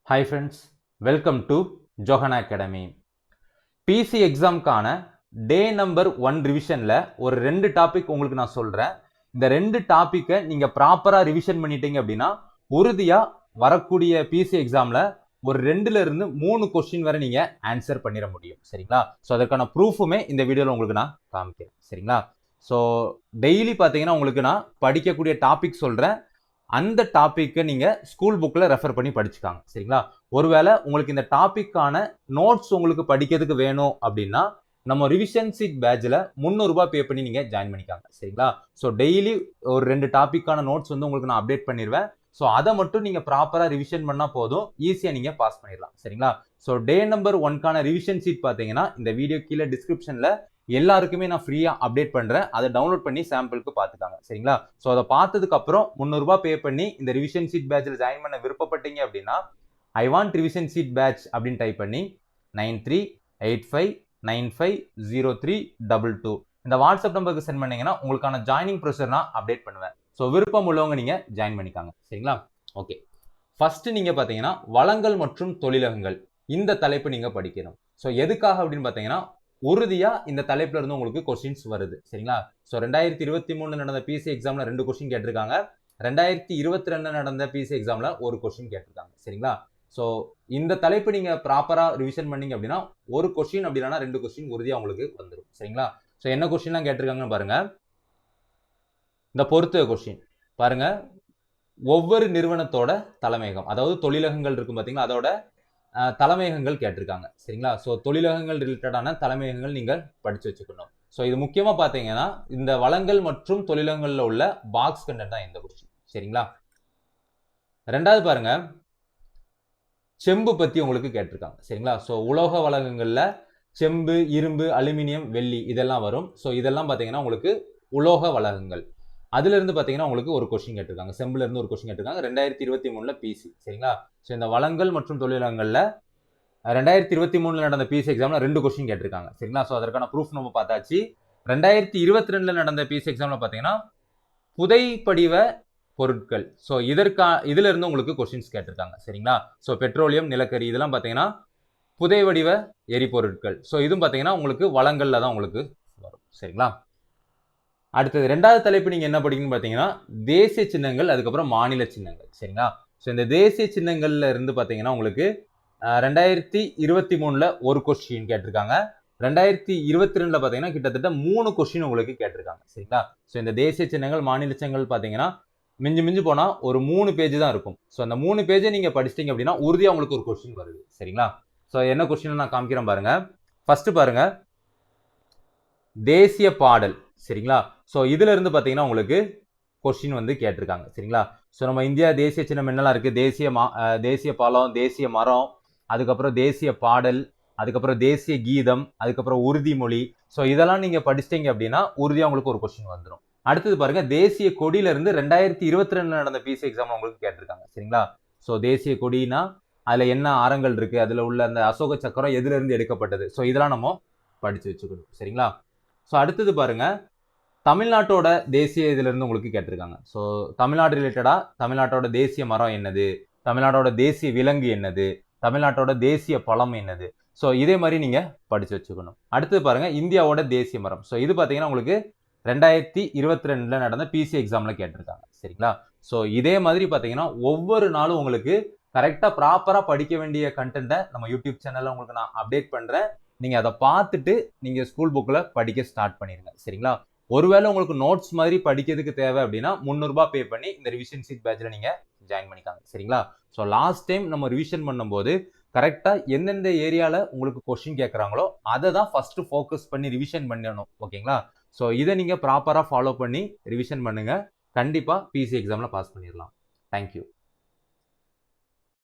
Hi friends, welcome to Johana Academy. PC எக்ஸாம்க்கான day number 1 ரிவிஷன்ல ஒரு 2 டாபிக் உங்களுக்கு நான் சொல்றேன். இந்த 2 டாபிக்கை நீங்க ப்ராப்பரா ரிவிஷன் பண்ணிட்டீங்க அப்படின்னா உறுதியா வரக்கூடிய PC எக்ஸாம்ல ஒரு 2ல இருந்து 3 கொஸ்டின் வரை நீங்க ஆன்சர் பண்ணிட முடியும். சரிங்களா? ஸோ அதற்கான ப்ரூஃபுமே இந்த வீடியோவில் உங்களுக்கு நான் காமிக்கிறேன். சரிங்களா? ஸோ டெய்லி பார்த்தீங்கன்னா உங்களுக்கு நான் படிக்கக்கூடிய டாபிக் சொல்றேன். அந்த டாபிக்கை நீங்க ஸ்கூல் புக்ல ரெஃபர் பண்ணி படிச்சுக்காங்க. சரிங்களா? ஒருவேளை உங்களுக்கு இந்த டாபிக்கான நோட்ஸ் உங்களுக்கு படிக்கிறதுக்கு வேணும் அப்படின்னா நம்ம ரிவிஷன் சீட் பேட்ச்ல 300 ரூபாய் பே பண்ணி நீங்க ஜாயின் பண்ணிக்காங்க. சரிங்களா? ஸோ டெய்லி ஒரு 2 டாபிக்கான நோட்ஸ் வந்து உங்களுக்கு நான் அப்டேட் பண்ணிடுவேன். ஸோ அதை மட்டும் நீங்க ப்ராப்பரா ரிவிஷன் பண்ணா போதும், ஈஸியா நீங்க பாஸ் பண்ணிடலாம். சரிங்களா? ஸோ டே நம்பர் 1க்கான ரிவிஷன் சீட் பாத்தீங்கன்னா இந்த வீடியோ கீழே டிஸ்கிரிப்ஷன்ல எல்லாருக்குமே நான் ஃப்ரீயா அப்டேட் பண்றேன். அதை டவுன்லோட் பண்ணி சாம்பிளுக்கு பார்த்துக்காங்க. சரிங்களா? ஸோ அதை பார்த்ததுக்கு அப்புறம் 300 ரூபாய் பே பண்ணி இந்த ரிவிஷன் சீட் பேட்ச்ல ஜாயின் பண்ண விருப்பப்பட்டீங்க அப்படின்னா I want revision sheet batch அப்படின்னு டைப் பண்ணி 9385950322 இந்த வாட்ஸ்அப் நம்பருக்கு சென்ட் பண்ணீங்கன்னா உங்களுக்கான ஜாயினிங் ப்ரொசீஜர் நான் அப்டேட் பண்ணுவேன். ஸோ விருப்பம் உள்ளவங்க நீங்க ஜாயின் பண்ணிக்காங்க. சரிங்களா? ஓகே, ஃபர்ஸ்ட் நீங்க பாத்தீங்கன்னா வளங்கள் மற்றும் தொழிலகங்கள் இந்த தலைப்பு நீங்க படிக்கணும். ஸோ எதுக்காக அப்படின்னு பாத்தீங்கன்னா உறுதியா இந்த தலைப்புல இருந்து உங்களுக்கு கொஸ்டின்ஸ் வருது. சரிங்களா? ஸோ 2023 நடந்த பிசி எக்ஸாம்ல 2 கொஸ்டின் கேட்டிருக்காங்க. 2022 நடந்த பிசி எக்ஸாம்ல ஒரு கொஸ்டின் கேட்டிருக்காங்க. சரிங்களா? ஸோ இந்த தலைப்பு நீங்க ப்ராப்பரா ரிவிஷன் பண்ணீங்க அப்படின்னா ஒரு கொஸ்டின் அப்படி இல்லைன்னா 2 கொஸ்டின் உறுதியா உங்களுக்கு வந்துடும். சரிங்களா? ஸோ என்ன கொஸ்டின்லாம் கேட்டிருக்காங்கன்னு பாருங்க. இந்த பொறுத்த கொஸ்டின் பாருங்க, ஒவ்வொரு நிறுவனத்தோட தலைமையகம், அதாவது தொழிலகங்கள் இருக்கும் பாத்தீங்களா, அதோட தலைமையகங்கள் கேட்டிருக்காங்க. சரிங்களா? ஸோ தொழிலகங்கள் ரிலேட்டடான தலைமையகங்கள் நீங்கள் படிச்சு வச்சுக்கணும். ஸோ இது முக்கியமா பாத்தீங்கன்னா இந்த வளங்கள் மற்றும் தொழிலகங்கள்ல உள்ள பாக்ஸ் கண்டென்ட் தான் இந்த கொஸ்டின். சரிங்களா? ரெண்டாவது பாருங்க, செம்பு பத்தி உங்களுக்கு கேட்டிருக்காங்க. சரிங்களா? ஸோ உலோக வளங்கள்ல செம்பு, இரும்பு, அலுமினியம், வெள்ளி இதெல்லாம் வரும். ஸோ இதெல்லாம் பாத்தீங்கன்னா உங்களுக்கு உலோக வளகங்கள். அதுல இருந்து பாத்தீங்கன்னா உங்களுக்கு ஒரு கொஸ்டின் கேட்டிருக்காங்க. செம்புல இருந்து ஒரு கொஸ்டின் கேட்டிருக்காங்க 2023 பிசி. சரிங்களா? ஸோ இந்த வளங்கள் மற்றும் தொழிலகங்கள்ல 2023 நடந்த பிசி எக்ஸாம்ல 2 கொஸ்டின் கேட்டிருக்காங்க. சரிங்களா? ஸோ அதற்கான ப்ரூஃப் நம்ம பார்த்தாச்சு. 2022 நடந்த பிசி எக்ஸாம்ல பாத்தீங்கன்னா புதைப்படிவ பொருட்கள், ஸோ இதுல இருந்து உங்களுக்கு கொஸ்டின்ஸ் கேட்டிருக்காங்க. சரிங்களா? ஸோ பெட்ரோலியம், நிலக்கரி இதெல்லாம் பாத்தீங்கன்னா புதை வடிவ எரிபொருட்கள். ஸோ இதுவும் பாத்தீங்கன்னா உங்களுக்கு வளங்கள்ல தான் உங்களுக்கு வரும். சரிங்களா? அடுத்தது 2வது தலைப்பு நீங்க என்ன படிக்கணும்னு பாத்தீங்கன்னா தேசிய சின்னங்கள், அதுக்கப்புறம் மாநில சின்னங்கள். சரிங்களா? ஸோ இந்த தேசிய சின்னங்கள்ல இருந்து பாத்தீங்கன்னா உங்களுக்கு 2023ல ஒரு கொஸ்டின் கேட்டிருக்காங்க. 2022ல பாத்தீங்கன்னா கிட்டத்தட்ட 3 கொஸ்டின் உங்களுக்கு கேட்டிருக்காங்க. சரிங்களா? ஸோ இந்த தேசிய சின்னங்கள், மாநில சின்னங்கள் பாத்தீங்கன்னா மிஞ்சு போனா ஒரு 3 பேஜ் தான் இருக்கும். ஸோ அந்த 3 பேஜை நீங்க படிச்சிட்டீங்க அப்படின்னா உறுதியா உங்களுக்கு ஒரு கொஸ்டின் வருது. சரிங்களா? ஸோ என்ன கொஸ்டின் நான் காமிக்கிறேன் பாருங்க. ஃபர்ஸ்ட் பாருங்க, தேசிய பாடல். சரிங்களா? ஸோ இதுல இருந்து பாத்தீங்கன்னா உங்களுக்கு கொஸ்டின் வந்து கேட்டிருக்காங்க. சரிங்களா? ஸோ நம்ம இந்தியா தேசிய சின்னம் என்னெல்லாம் இருக்கு? தேசிய பழம், தேசிய மரம், அதுக்கப்புறம் தேசிய பாடல், அதுக்கப்புறம் தேசிய கீதம், அதுக்கப்புறம் உறுதிமொழி. ஸோ இதெல்லாம் நீங்க படிச்சிட்டீங்க அப்படின்னா உறுதியா உங்களுக்கு ஒரு கொஸ்டின் வந்துடும். அடுத்தது பாருங்க, தேசிய கொடியில இருந்து 2022 நடந்த பிசி எக்ஸாம் உங்களுக்கு கேட்டிருக்காங்க. சரிங்களா? ஸோ தேசிய கொடினா அதுல என்ன ஆரங்கள் இருக்கு, அதுல உள்ள அந்த அசோக சக்கரம் எதுல இருந்து எடுக்கப்பட்டது, ஸோ இதெல்லாம் நம்ம படிச்சு வச்சுக்கணும். சரிங்களா? ஸோ அடுத்தது பாருங்க, தமிழ்நாட்டோட தேசிய இதுல இருந்து உங்களுக்கு கேட்டிருக்காங்க. ஸோ தமிழ்நாடு ரிலேட்டடா தமிழ்நாட்டோட தேசிய மரம் என்னது, தமிழ்நாட்டோட தேசிய விலங்கு என்னது, தமிழ்நாட்டோட தேசிய பழம் என்னது, ஸோ இதே மாதிரி நீங்க படிச்சு வச்சுக்கணும். அடுத்தது பாருங்க, இந்தியாவோட தேசிய மரம். ஸோ இது பாத்தீங்கன்னா உங்களுக்கு 2022ல நடந்த பிசி எக்ஸாம்ல கேட்டிருக்காங்க. சரிங்களா? ஸோ இதே மாதிரி பாத்தீங்கன்னா ஒவ்வொரு நாளும் உங்களுக்கு கரெக்டா ப்ராப்பரா படிக்க வேண்டிய கண்டென்ட்டை நம்ம யூடியூப் சேனல்ல உங்களுக்கு நான் அப்டேட் பண்றேன். நீங்க அதை பார்த்துட்டு நீங்க ஸ்கூல் புக்ல படிக்க ஸ்டார்ட் பண்ணிருங்க. சரிங்களா? ஒருவேளை உங்களுக்கு நோட்ஸ் மாதிரி படிக்கிறதுக்கு தேவை அப்படின்னா 300 ரூபாய் பே பண்ணி இந்த ரிவிஷன் சீட் பேட்ச்ல நீங்க ஜாயின் பண்ணிக்காங்க. சரிங்களா? ஸோ லாஸ்ட் டைம் நம்ம ரிவிஷன் பண்ணும்போது கரெக்டா எந்தெந்த ஏரியால உங்களுக்கு கொஸ்டின் கேட்கறாங்களோ அதை தான் ஃபர்ஸ்ட் ஃபோக்கஸ் பண்ணி ரிவிஷன் பண்ணணும். ஓகேங்களா? ஸோ இதை நீங்க ப்ராப்பரா ஃபாலோ பண்ணி ரிவிஷன் பண்ணுங்க. கண்டிப்பா பிசி எக்ஸாம்ல பாஸ் பண்ணிடலாம். தேங்க்யூ.